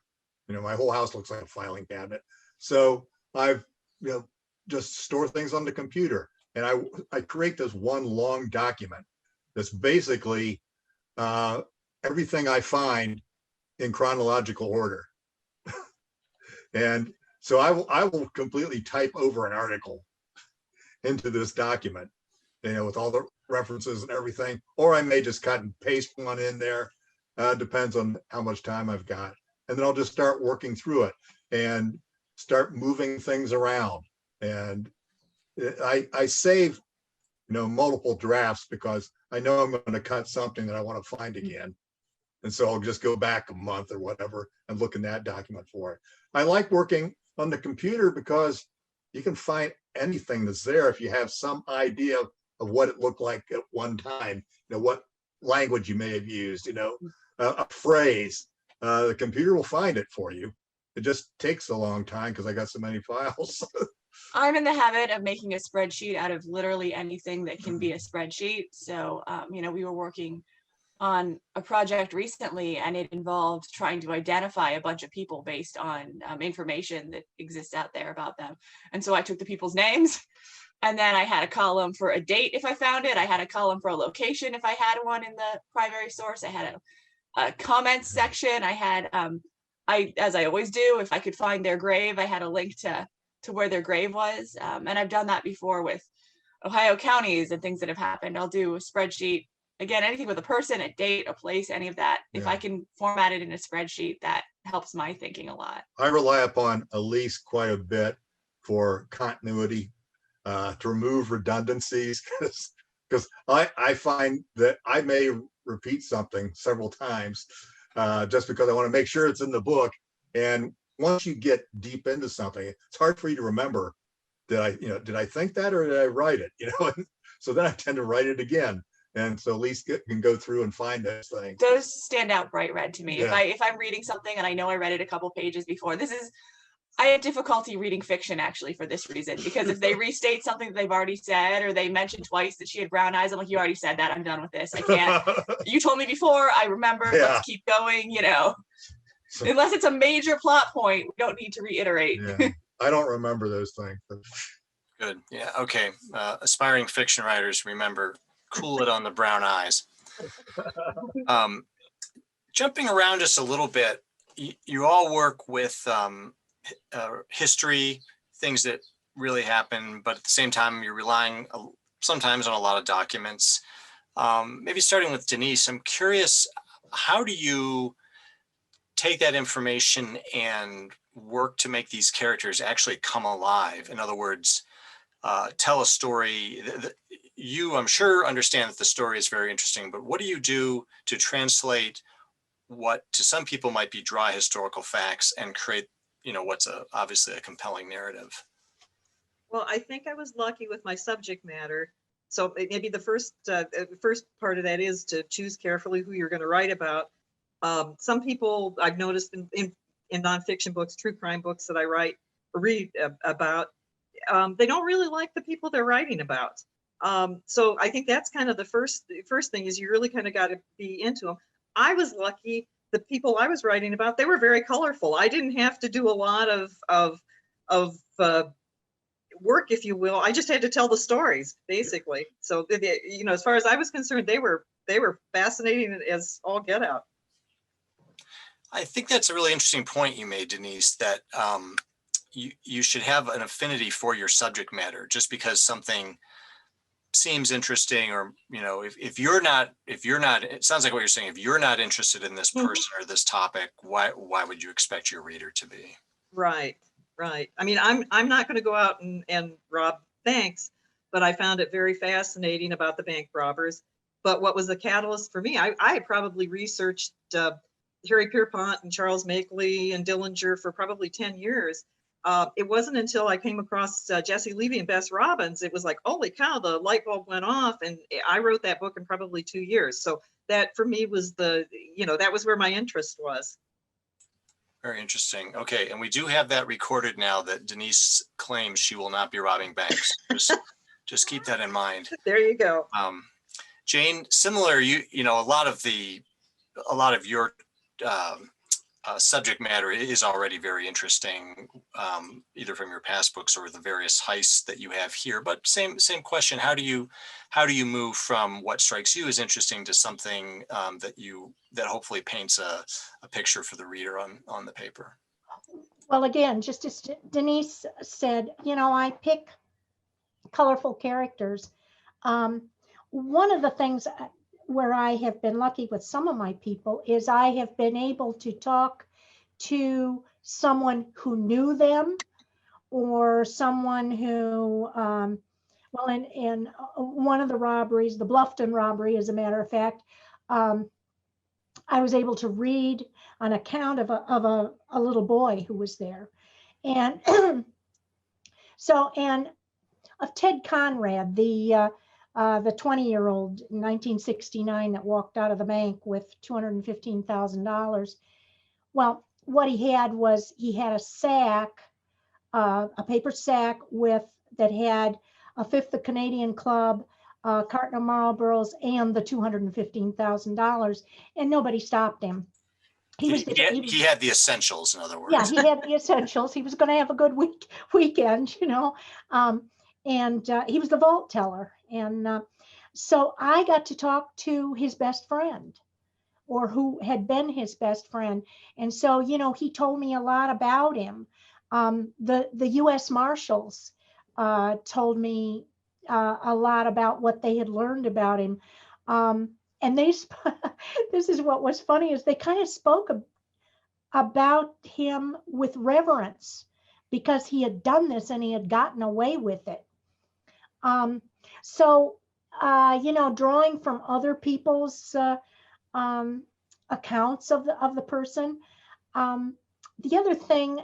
My whole house looks like a filing cabinet. So I've, just store things on the computer, and I create this one long document that's basically everything I find in chronological order. And so I will completely type over an article into this document, with all the references and everything, or I may just cut and paste one in there. Depends on how much time I've got. And then I'll just start working through it and start moving things around. And I save, multiple drafts because I know I'm going to cut something that I want to find again. And so I'll just go back a month or whatever and look in that document for it. I like working on the computer because you can find anything that's there if you have some idea of what it looked like at one time, what language you may have used, a phrase. The computer will find it for you. It just takes a long time because I got so many files. I'm in the habit of making a spreadsheet out of literally anything that can be a spreadsheet. So, we were working on a project recently, and it involved trying to identify a bunch of people based on information that exists out there about them. And so I took the people's names, and then I had a column for a date if I found it. I had a column for a location if I had one in the primary source. I had a comments section. I had, as I always do, if I could find their grave, I had a link to where their grave was. And I've done that before with Ohio counties and things that have happened. I'll do a spreadsheet. Again, anything with a person, a date, a place, any of that. Yeah. If I can format it in a spreadsheet, that helps my thinking a lot. I rely upon Elise quite a bit for continuity, to remove redundancies, because I find that I may repeat something several times just because I want to make sure it's in the book. And once you get deep into something, it's hard for you to remember, did I think that or did I write it? So then I tend to write it again. And so Elise can go through and find those things. Those stand out bright red to me. Yeah. If I'm reading something and I know I read it a couple pages before, I have difficulty reading fiction actually for this reason, because if they restate something that they've already said, or they mentioned twice that she had brown eyes, I'm like, you already said that, I'm done with this. I can't. You told me before, I remember, Yeah. Let's keep going, So, unless it's a major plot point, we don't need to reiterate. Yeah. I don't remember those things. Good. Yeah. Okay. Aspiring fiction writers, remember, cool it on the brown eyes. Jumping around just a little bit, you all work with history, things that really happen, but at the same time, you're relying sometimes on a lot of documents. Maybe starting with Denise, I'm curious, how do you take that information and work to make these characters actually come alive? In other words, tell a story. You, I'm sure, understand that the story is very interesting, but what do you do to translate what to some people might be dry historical facts and create, what's obviously a compelling narrative? Well, I think I was lucky with my subject matter. So maybe the first part of that is to choose carefully who you're going to write about. Some people I've noticed in nonfiction books, true crime books that I read about, they don't really like the people they're writing about. So I think that's kind of the first thing, is you really kind of got to be into them. I was lucky. The people I was writing about, they were very colorful. I didn't have to do a lot of work, if you will. I just had to tell the stories, basically. So as far as I was concerned, they were fascinating as all get out. I think that's a really interesting point you made, Denise, that you should have an affinity for your subject matter. Just because something seems interesting, or if you're not, it sounds like what you're saying, if you're not interested in this person or this topic, why would you expect your reader to be? Right. I mean, I'm not going to go out and rob banks, but I found it very fascinating about the bank robbers. But what was the catalyst for me? I probably researched Harry Pierpont and Charles Makeley and Dillinger for probably 10 years. It wasn't until I came across Jesse Levy and Bess Robbins, it was like, holy cow, the light bulb went off. And I wrote that book in probably 2 years. So that for me was that was where my interest was. Very interesting. Okay, and we do have that recorded now, that Denise claims she will not be robbing banks. Just keep that in mind. There you go. Jane, similar, a lot of your subject matter is already very interesting, either from your past books or the various heists that you have here. But same question: how do you move from what strikes you as interesting to something that hopefully paints a picture for the reader on the paper? Well, again, just as Denise said, I pick colorful characters. One of the things where I have been lucky with some of my people is I have been able to talk to someone who knew them, or someone who, in one of the robberies, the Bluffton robbery, as a matter of fact, I was able to read an account of a little boy who was there. And and of Ted Conrad, the 20-year-old in 1969 that walked out of the bank with $215,000. Well, what he had a sack, a paper sack that had a fifth of Canadian Club, a carton of Marlboros, and the $215,000, and nobody stopped him. He had the essentials, in other words. Yeah, he had the essentials. He was going to have a good weekend, and he was the vault teller. And so I got to talk to his best friend, or who had been his best friend. And so, he told me a lot about him. The U.S. Marshals told me a lot about what they had learned about him. And this is what was funny, is they kind of spoke about him with reverence, because he had done this and he had gotten away with it. So, drawing from other people's accounts of the person. The other thing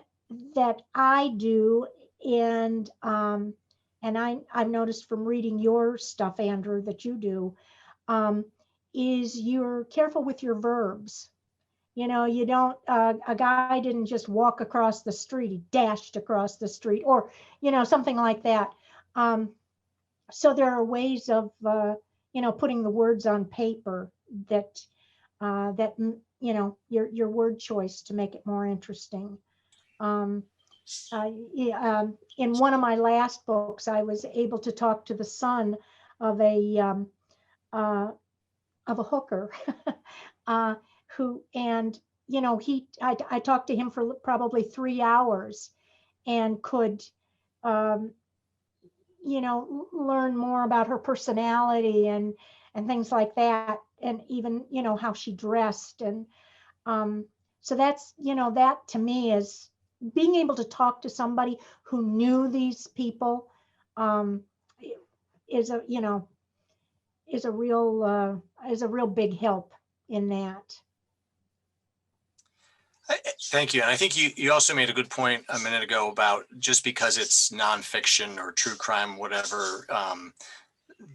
that I do, and I've noticed from reading your stuff, Andrew, that you do, is you're careful with your verbs. You don't, a guy didn't just walk across the street, he dashed across the street, or, something like that. So there are ways of, putting the words on paper that your word choice to make it more interesting. In one of my last books, I was able to talk to the son of a of a hooker who, and, you know, I talked to him for probably 3 hours and could, you know, learn more about her personality and things like that. And even, you know, how she dressed. And so that's, you know, that to me is being able to talk to somebody who knew these people is a, you know, is a real big help in that. Thank you. And I think you also made a good point a minute ago about just because it's nonfiction or true crime, whatever,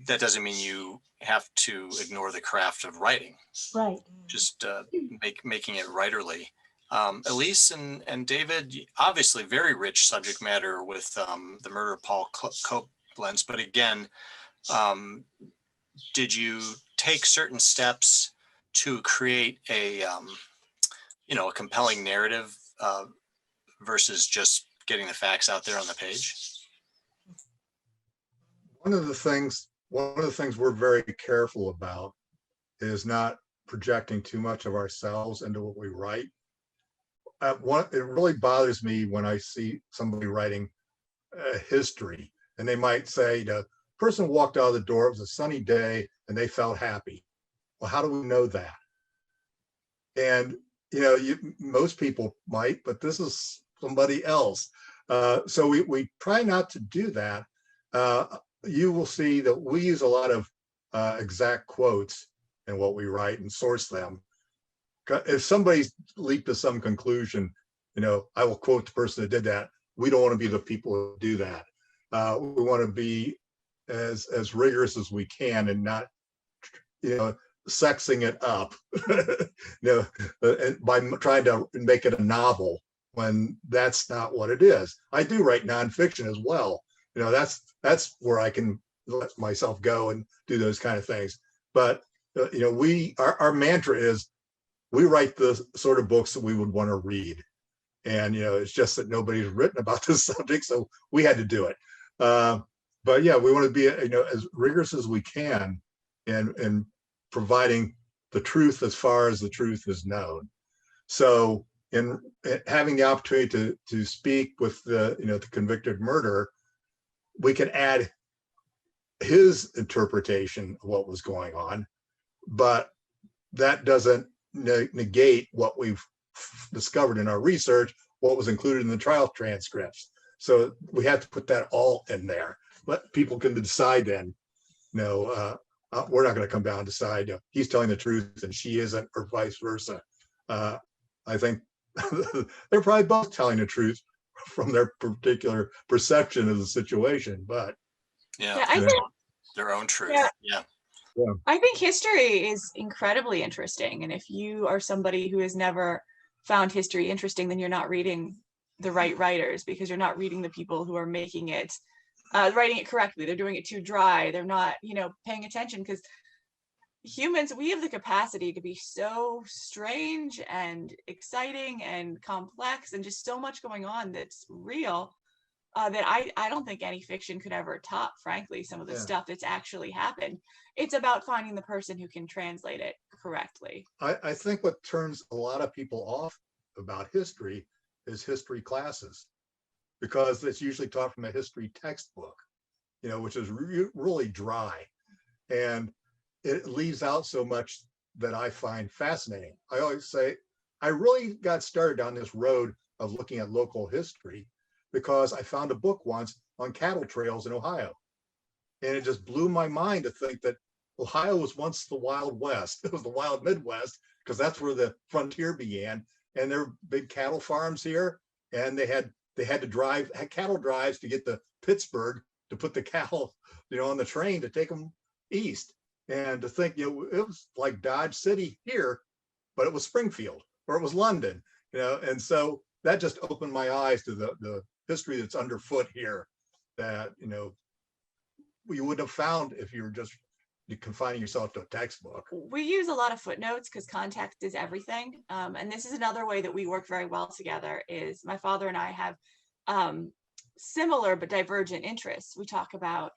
that doesn't mean you have to ignore the craft of writing. Right. Just making it writerly. Elise and David, obviously very rich subject matter with the murder of Paul Koblenz, but again, did you take certain steps to create a you know, a compelling narrative versus just getting the facts out there on the page? One of the things we're very careful about is not projecting too much of ourselves into what we write. It really bothers me when I see somebody writing history and they might say the person walked out of the door, it was a sunny day and they felt happy. Well, how do we know that? And you know, most people might, but this is somebody else. So we try not to do that. You will see that we use a lot of exact quotes in what we write and source them. If somebody's leaped to some conclusion, you know, I will quote the person that did that. We don't want to be the people who do that. We want to be as rigorous as we can and not, you know, sexing it up, you know, by trying to make it a novel when that's not what it is. I do write nonfiction as well. You know, that's where I can let myself go and do those kind of things. But you know, our mantra is we write the sort of books that we would want to read. And you know, it's just that nobody's written about this subject, so we had to do it. But yeah, we want to be, you know, as rigorous as we can and providing the truth as far as the truth is known. So in having the opportunity to speak with the, you know, the convicted murderer, we can add his interpretation of what was going on, but that doesn't negate what we've discovered in our research, what was included in the trial transcripts. So we have to put that all in there. Let people can decide then, you know, we're not going to come down and decide, you know, he's telling the truth and she isn't, or vice versa. I think they're probably both telling the truth from their particular perception of the situation, but yeah, I think their own truth. Yeah. I think history is incredibly interesting. And if you are somebody who has never found history interesting, then you're not reading the right writers, because you're not reading the people who are making it, writing it correctly. They're doing it too dry. They're not, you know, paying attention, because humans, we have the capacity to be so strange and exciting and complex and just so much going on that's real. That I don't think any fiction could ever top, frankly, some of the stuff that's actually happened. It's about finding the person who can translate it correctly. I think what turns a lot of people off about history is history classes, because it's usually taught from a history textbook, you know, which is really dry. And it leaves out so much that I find fascinating. I always say, I really got started on this road of looking at local history because I found a book once on cattle trails in Ohio. And it just blew my mind to think that Ohio was once the Wild West. It was the Wild Midwest, because that's where the frontier began. And there were big cattle farms here. And they had to had cattle drives to get to Pittsburgh to put the cattle, you know, on the train to take them east. And to think, you know, it was like Dodge City here, but it was Springfield, or it was London, you know. And so that just opened my eyes to the history that's underfoot here that, you know, you wouldn't have found if you were just confining yourself to a textbook. We use a lot of footnotes because context is everything. And this is another way that we work very well together, is my father and I have similar but divergent interests. We talk about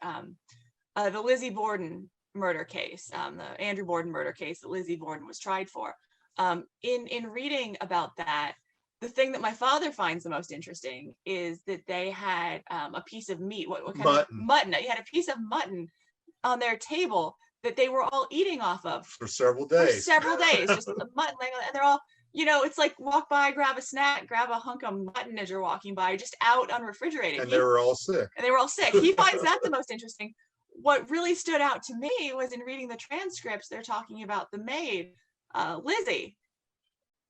the Lizzie Borden murder case, the Andrew Borden murder case that Lizzie Borden was tried for. In reading about that, the thing that my father finds the most interesting is that they had a piece of meat, what kind of mutton? You had a piece of mutton on their table that they were all eating off of For several days. Just the mutton, and they're all, it's like walk by, grab a snack, grab a hunk of mutton as you're walking by, just out unrefrigerated. And they were all sick. He finds that the most interesting. What really stood out to me was in reading the transcripts, they're talking about the maid, Lizzie.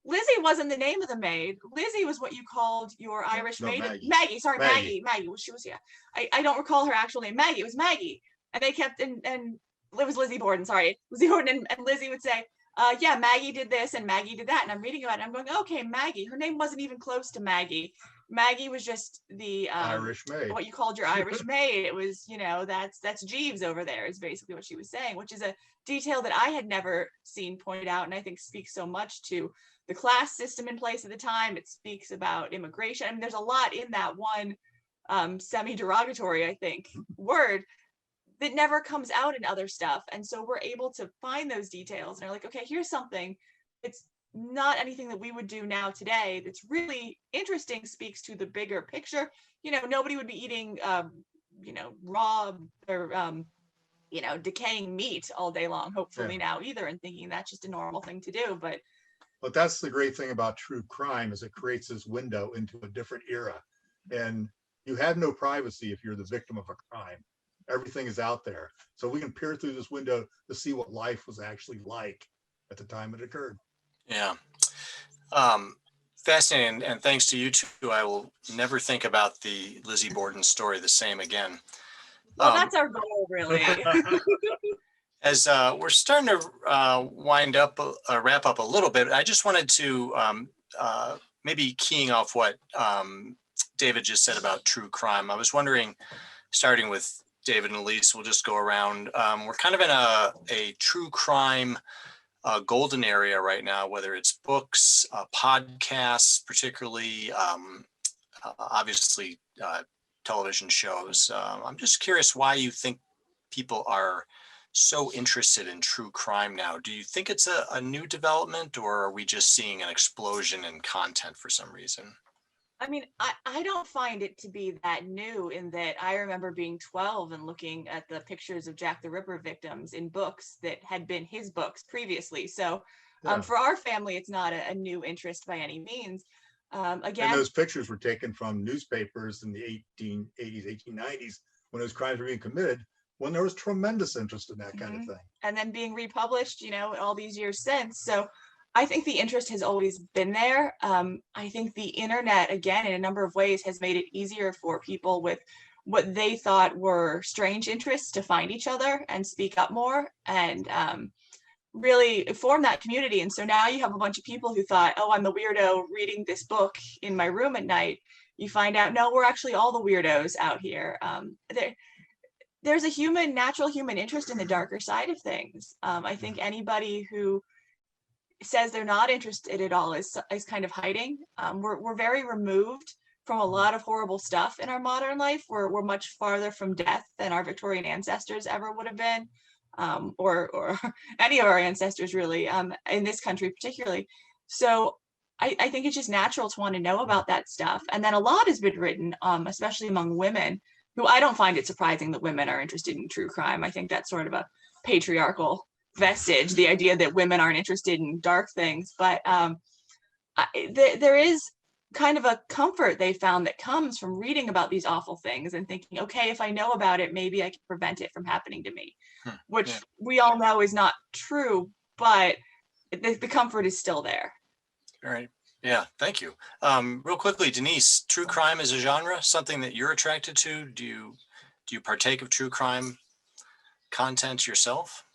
Lizzie wasn't the name of the maid. Lizzie was what you called your Irish maid. Maggie. Maggie. Well, she was, yeah. I don't recall her actual name. Maggie. It was Maggie. And they kept, and it was Lizzie Borden, sorry. Lizzie Borden, and Lizzie would say, yeah, Maggie did this and Maggie did that. And I'm reading about it. And I'm going, okay, Maggie. Her name wasn't even close to Maggie. Maggie was just the Irish maid. What you called your Irish maid. It was, that's Jeeves over there is basically what she was saying, which is a detail that I had never seen pointed out, and I think speaks so much to the class system in place at the time. It speaks about immigration. I mean, there's a lot in that one semi-derogatory, I think, word that never comes out in other stuff. And so we're able to find those details and are like, okay, here's something. It's not anything that we would do now today. That's really interesting, speaks to the bigger picture. Nobody would be eating, raw or, decaying meat all day long, hopefully now either, and thinking that's just a normal thing to do. But that's the great thing about true crime is it creates this window into a different era. And you have no privacy if you're the victim of a crime. Everything is out there. So we can peer through this window to see what life was actually like at the time it occurred. Yeah. Fascinating. And thanks to you two, I will never think about the Lizzie Borden story the same again. Well, that's our goal, really. As we're starting to wrap up a little bit, I just wanted to maybe keying off what David just said about true crime. I was wondering, starting with David and Elise, we'll just go around. We're kind of in a true crime golden area right now, whether it's books, podcasts, particularly, obviously television shows. I'm just curious why you think people are so interested in true crime now. Do you think it's a new development, or are we just seeing an explosion in content for some reason? I mean, I don't find it to be that new, in that I remember being 12 and looking at the pictures of Jack the Ripper victims in books that had been his books previously. So for our family, it's not a new interest by any means. Again, and those pictures were taken from newspapers in the 1880s, 1890s, when those crimes were being committed, when there was tremendous interest in that kind of thing. And then being republished, all these years since. So I think the interest has always been there. I think the internet, again, in a number of ways, has made it easier for people with what they thought were strange interests to find each other and speak up more and really form that community. And so now you have a bunch of people who thought, oh, I'm the weirdo reading this book in my room at night. You find out, no, we're actually all the weirdos out here. There's a natural human interest in the darker side of things. I think anybody who says they're not interested at all is kind of hiding. We're very removed from a lot of horrible stuff in our modern life. We're much farther from death than our Victorian ancestors ever would have been, or any of our ancestors really, in this country particularly. So I think it's just natural to want to know about that stuff. And then a lot has been written, especially among women, who I don't find it surprising that women are interested in true crime. I think that's sort of a patriarchal vestige, the idea that women aren't interested in dark things. But there is kind of a comfort they found that comes from reading about these awful things and thinking, okay, if I know about it, maybe I can prevent it from happening to me, which we all know is not true, but the comfort is still there. All right. Yeah, thank you. Real quickly, Denise, true crime is a genre, something that you're attracted to. Do you partake of true crime content yourself?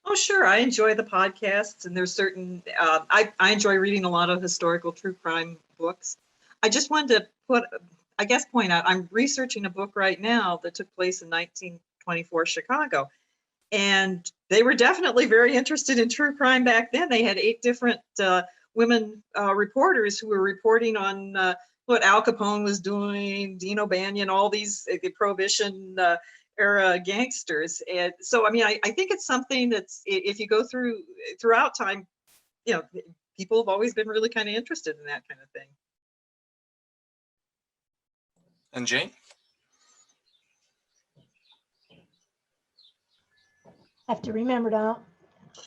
Oh, sure. I enjoy the podcasts, and there's certain, I enjoy reading a lot of historical true crime books. I just wanted to point out, I'm researching a book right now that took place in 1924 Chicago. And they were definitely very interested in true crime back then. They had 8 different women reporters who were reporting on what Al Capone was doing, Dean O'Banion, all these the Prohibition era gangsters. And so, I mean, I think it's something that's, if you go throughout time, you know, people have always been really kind of interested in that kind of thing. And Jane? I have to remember to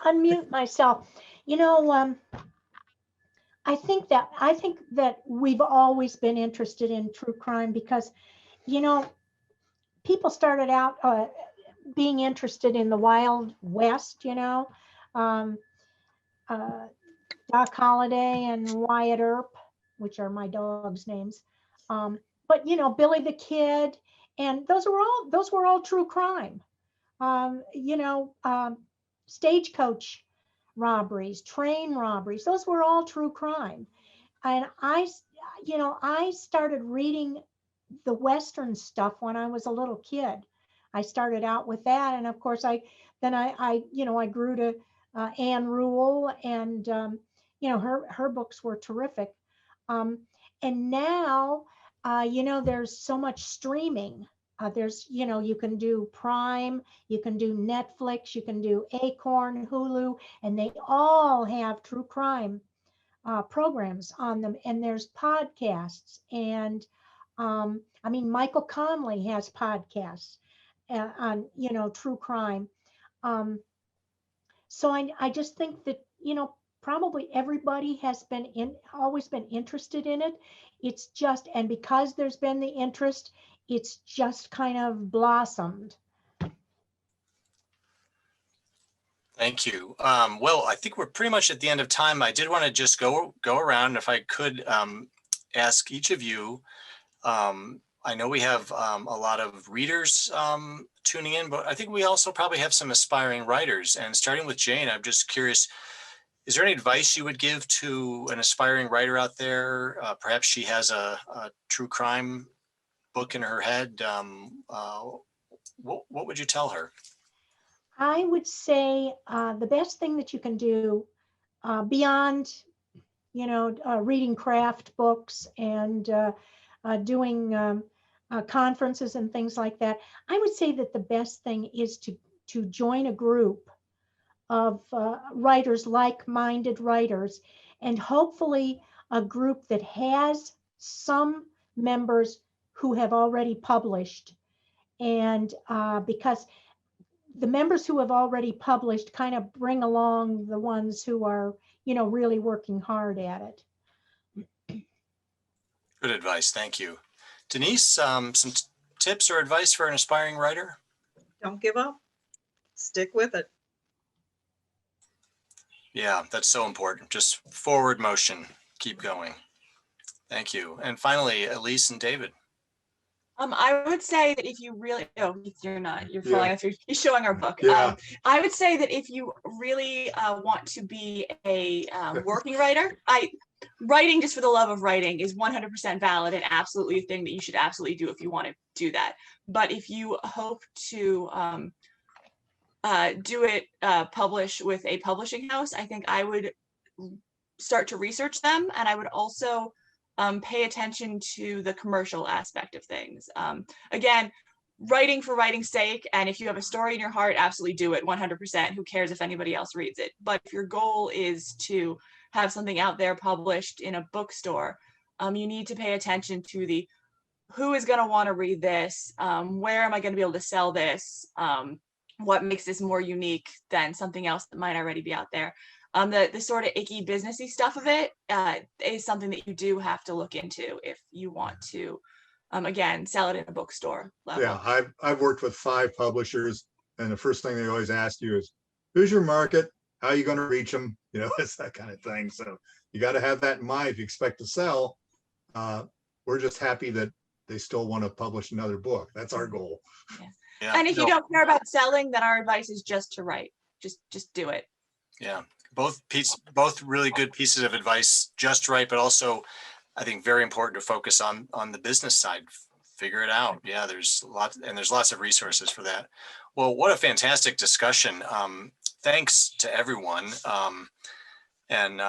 unmute myself. You know, I think that we've always been interested in true crime because, you know, people started out being interested in the Wild West, you know, Doc Holliday and Wyatt Earp, which are my dog's names. But you know, Billy the Kid, and those were all true crime. You know, stagecoach robberies, train robberies, those were all true crime. And you know, I started reading the Western stuff when I was a little kid. I started out with that, and of course, I you know, I grew to Anne Rule, and you know, her books were terrific. And now, you know, there's so much streaming. There's, you know, you can do Prime, you can do Netflix, you can do Acorn, Hulu, and they all have true crime programs on them. And there's podcasts, and I mean, Michael Conley has podcasts on, you know, true crime. So I just think that, you know, probably everybody has always been interested in it. It's just, and because there's been the interest, it's just kind of blossomed. Thank you. Well, I think we're pretty much at the end of time. I did want to just go around, if I could ask each of you. I know we have a lot of readers tuning in, but I think we also probably have some aspiring writers. And starting with Jane, I'm just curious, is there any advice you would give to an aspiring writer out there? Perhaps she has a true crime book in her head. What would you tell her? I would say the best thing that you can do beyond, you know, reading craft books and doing conferences and things like that, I would say that the best thing is to join a group of writers, like-minded writers, and hopefully a group that has some members who have already published. And because the members who have already published kind of bring along the ones who are, you know, really working hard at it. Good advice. Thank you. Denise, some tips or advice for an aspiring writer? Don't give up. Stick with it. Yeah, that's so important. Just forward motion. Keep going. Thank you. And finally, Elise and David. I would say that if you really, you're not, you're falling off, you're showing our book. Yeah. I would say that if you really want to be a working writer, writing just for the love of writing is 100% valid and absolutely a thing that you should absolutely do if you want to do that. But if you hope to do it, publish with a publishing house, I think I would start to research them, and I would also pay attention to the commercial aspect of things. Again, writing for writing's sake, and if you have a story in your heart, absolutely do it 100%. Who cares if anybody else reads it? But if your goal is to have something out there published in a bookstore, you need to pay attention to the who is going to want to read this, where am I going to be able to sell this, what makes this more unique than something else that might already be out there. The sort of icky businessy stuff of it is something that you do have to look into if you want to, again, sell it in a bookstore level. Yeah, I've worked with 5 publishers, and the first thing they always ask you is, who's your market? How are you going to reach them? You know, it's that kind of thing. So you got to have that in mind if you expect to sell. We're just happy that they still want to publish another book. That's our goal. Yeah. Yeah, And if you don't care about selling, then our advice is just to write. Just do it. Yeah, both really good pieces of advice, just right, but also I think very important to focus on the business side. Figure it out. Yeah, there's lots of resources for that. Well, what a fantastic discussion. Thanks to everyone. And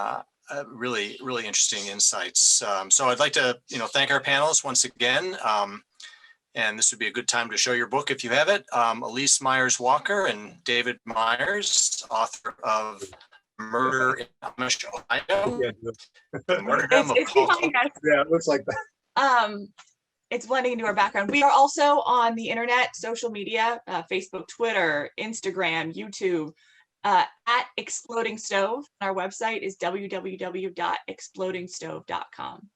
really, really interesting insights. So I'd like to, thank our panelists once again. And this would be a good time to show your book if you have it. Elise Meyers Walker and David Meyers, author of Murder in Amish, Ohio. Yeah, The Martyrdom of It's Paul. behind us. yeah, it looks like that. It's blending into our background. We are also on the internet, social media, Facebook, Twitter, Instagram, YouTube, at Exploding Stove. Our website is www.explodingstove.com.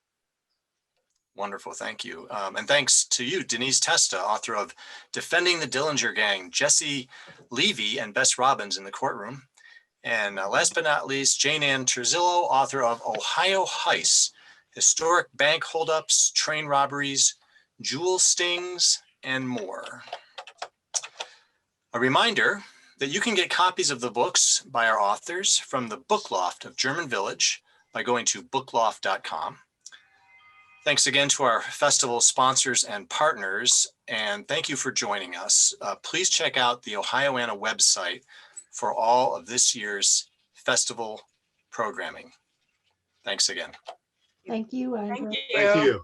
Wonderful, thank you. And thanks to you, Denise Testa, author of Defending the Dillinger Gang, Jesse Levy and Bess Robbins in the Courtroom. And last but not least, Jane Ann Turzillo, author of Ohio Heists, Historic Bank Holdups, Train Robberies, Jewel Stings, and more. A reminder that you can get copies of the books by our authors from the Book Loft of German Village by going to bookloft.com. Thanks again to our festival sponsors and partners, and thank you for joining us. Please check out the Ohioana website for all of this year's festival programming. Thanks again. Thank you, Andrew. Thank Thank you.